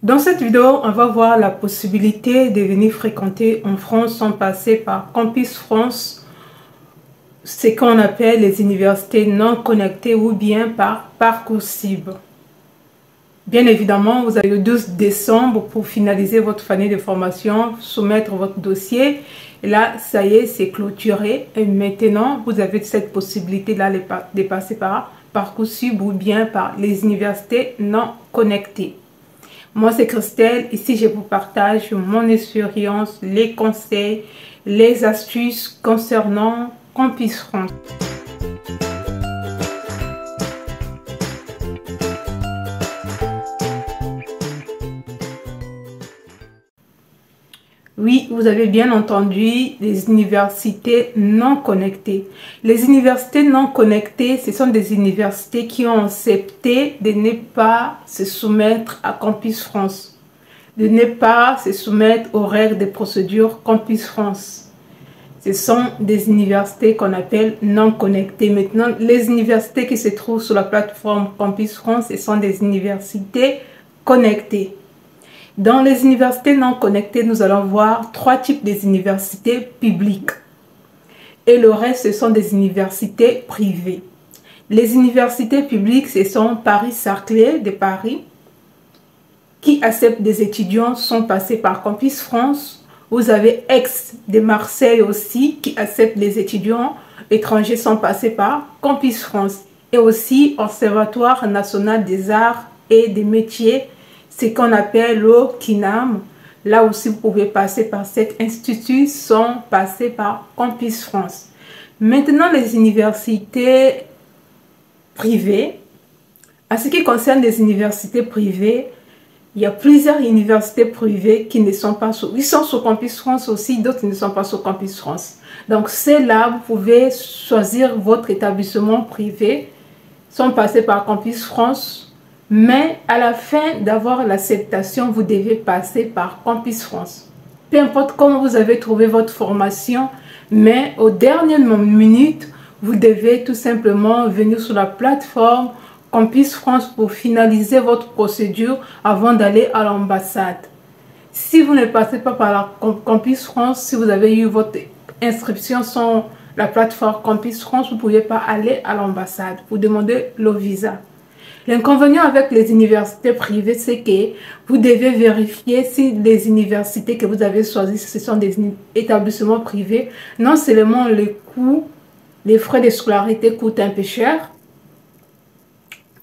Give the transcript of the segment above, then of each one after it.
Dans cette vidéo, on va voir la possibilité de venir fréquenter en France sans passer par Campus France, ce qu'on appelle les universités non connectées ou bien par Parcoursup. Bien évidemment, vous avez le 12 décembre pour finaliser votre année de formation, soumettre votre dossier. Et là, ça y est, c'est clôturé. Et maintenant, vous avez cette possibilité-là de passer par Parcoursup ou bien par les universités non connectées. Moi, c'est Christelle. Ici, je vous partage mon expérience, les conseils, les astuces concernant Campus France. Oui, vous avez bien entendu, les universités non connectées. Les universités non connectées, ce sont des universités qui ont accepté de ne pas se soumettre à Campus France, de ne pas se soumettre aux règles de procédure Campus France. Ce sont des universités qu'on appelle non connectées. Maintenant, les universités qui se trouvent sur la plateforme Campus France, ce sont des universités connectées. Dans les universités non connectées, nous allons voir trois types d'universités publiques. Et le reste, ce sont des universités privées. Les universités publiques, ce sont Paris-Saclay de Paris, qui acceptent des étudiants, sont passés par Campus France. Vous avez Aix de Marseille aussi, qui accepte les étudiants étrangers, sont passés par Campus France. Et aussi Observatoire national des arts et des métiers, ce qu'on appelle le KINAM. Là aussi, vous pouvez passer par cet institut, sont passés par Campus France. Maintenant, les universités privées. En ce qui concerne les universités privées, il y a plusieurs universités privées qui ne sont pas sur... Ils sont sur Campus France aussi, d'autres ne sont pas sur Campus France. Donc, c'est là, vous pouvez choisir votre établissement privé, sont passés par Campus France. Mais à la fin d'avoir l'acceptation, vous devez passer par Campus France. Peu importe comment vous avez trouvé votre formation, mais aux dernières minutes, vous devez tout simplement venir sur la plateforme Campus France pour finaliser votre procédure avant d'aller à l'ambassade. Si vous ne passez pas par la Campus France, si vous avez eu votre inscription sur la plateforme Campus France, vous ne pouvez pas aller à l'ambassade pour demander le visa. L'inconvénient avec les universités privées, c'est que vous devez vérifier si les universités que vous avez choisies, ce sont des établissements privés. Non seulement les coûts, les frais de scolarité coûtent un peu cher,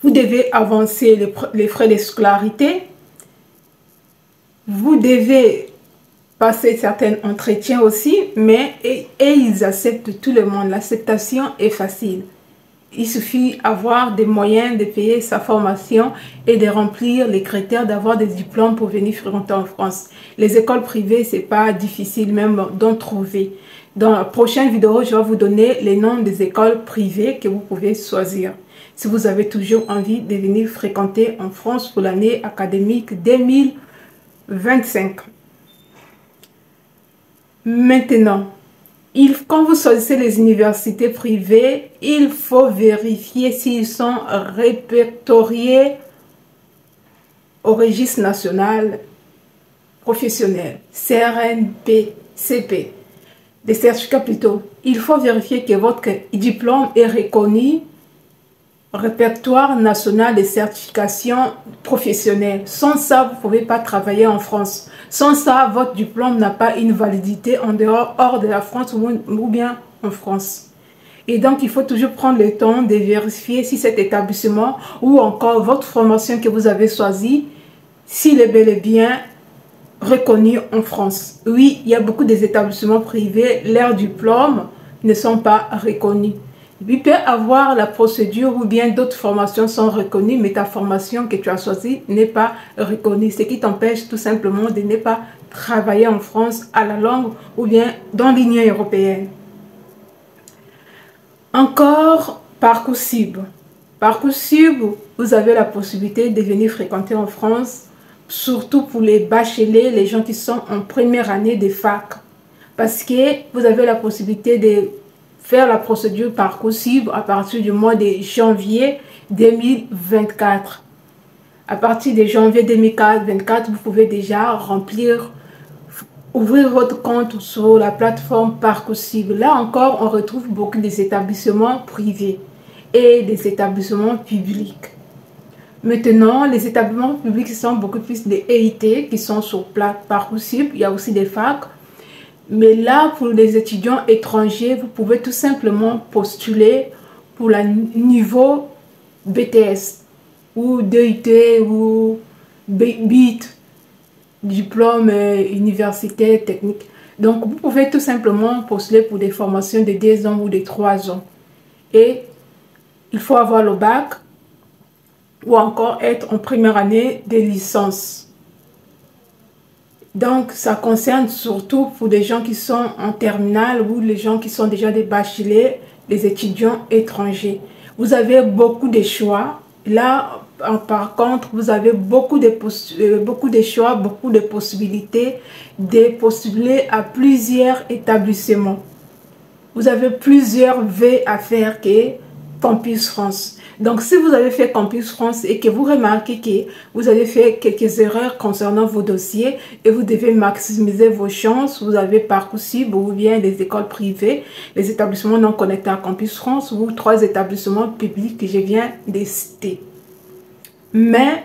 vous devez avancer les frais de scolarité, vous devez passer certains entretiens aussi, mais et ils acceptent tout le monde. L'acceptation est facile. Il suffit d'avoir des moyens de payer sa formation et de remplir les critères d'avoir des diplômes pour venir fréquenter en France. Les écoles privées, c'est pas difficile même d'en trouver. Dans la prochaine vidéo, je vais vous donner les noms des écoles privées que vous pouvez choisir. Si vous avez toujours envie de venir fréquenter en France pour l'année académique 2025. Maintenant, quand vous choisissez les universités privées, il faut vérifier s'ils sont répertoriés au registre national professionnel, CRNP-CP, des certificats plutôt. Il faut vérifier que votre diplôme est reconnu, répertoire national des certifications professionnelles. Sans ça, vous ne pouvez pas travailler en France. Sans ça, votre diplôme n'a pas une validité hors de la France ou bien en France. Et donc, il faut toujours prendre le temps de vérifier si cet établissement ou encore votre formation que vous avez choisie, s'il est bel et bien reconnu en France. Oui, il y a beaucoup d'établissements privés, leurs diplômes ne sont pas reconnus. Il peut avoir la procédure ou bien d'autres formations sont reconnues, mais ta formation que tu as choisie n'est pas reconnue. Ce qui t'empêche tout simplement de ne pas travailler en France à la longue ou bien dans l'Union européenne. Encore Parcoursup. Parcoursup, vous avez la possibilité de venir fréquenter en France, surtout pour les bacheliers, les gens qui sont en première année de fac. Parce que vous avez la possibilité de faire la procédure Parcoursup à partir du mois de janvier 2024. À partir de janvier 2024, vous pouvez déjà ouvrir votre compte sur la plateforme Parcoursup. Là encore, on retrouve beaucoup des établissements privés et des établissements publics. Maintenant, les établissements publics sont beaucoup plus des EIT qui sont sur Parcoursup. Il y a aussi des facs. Mais là, pour les étudiants étrangers, vous pouvez tout simplement postuler pour le niveau BTS ou DUT ou BIT, diplôme universitaire technique. Donc, vous pouvez tout simplement postuler pour des formations de 2 ans ou de 3 ans. Et il faut avoir le bac ou encore être en première année de licence. Donc, ça concerne surtout pour des gens qui sont en terminale ou les gens qui sont déjà des bacheliers, les étudiants étrangers. Vous avez beaucoup de choix. Là, par contre, vous avez beaucoup de choix, beaucoup de possibilités de postuler à plusieurs établissements. Vous avez plusieurs vœux à faire que Campus France. Donc, si vous avez fait Campus France et que vous remarquez que vous avez fait quelques erreurs concernant vos dossiers et vous devez maximiser vos chances, vous avez Parcoursup ou bien les écoles privées, les établissements non connectés à Campus France ou 3 établissements publics que je viens de citer. Mais,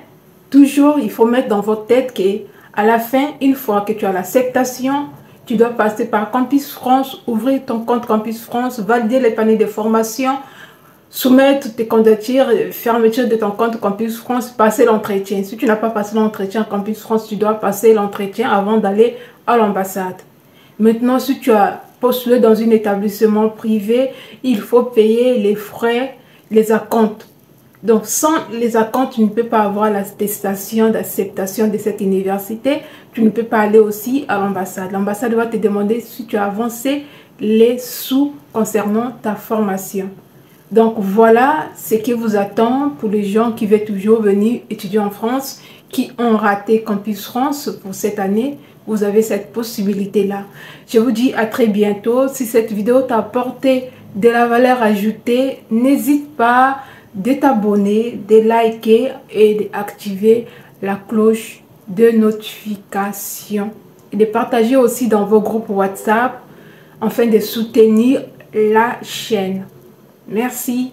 toujours, il faut mettre dans votre tête qu'à la fin, une fois que tu as l'acceptation, tu dois passer par Campus France, ouvrir ton compte Campus France, valider les paniers de formation, soumettre tes candidatures, fermeture de ton compte Campus France, passer l'entretien. Si tu n'as pas passé l'entretien Campus France, tu dois passer l'entretien avant d'aller à l'ambassade. Maintenant, si tu as postulé dans un établissement privé, il faut payer les frais, les acomptes. Donc, sans les acomptes, tu ne peux pas avoir l'attestation d'acceptation de cette université. Tu ne peux pas aller aussi à l'ambassade. L'ambassade va te demander si tu as avancé les sous concernant ta formation. Donc, voilà ce qui vous attend pour les gens qui veulent toujours venir étudier en France, qui ont raté Campus France pour cette année. Vous avez cette possibilité-là. Je vous dis à très bientôt. Si cette vidéo t'a apporté de la valeur ajoutée, n'hésite pas de t'abonner, de liker et d'activer la cloche de notification. Et de partager aussi dans vos groupes WhatsApp afin de soutenir la chaîne. Merci.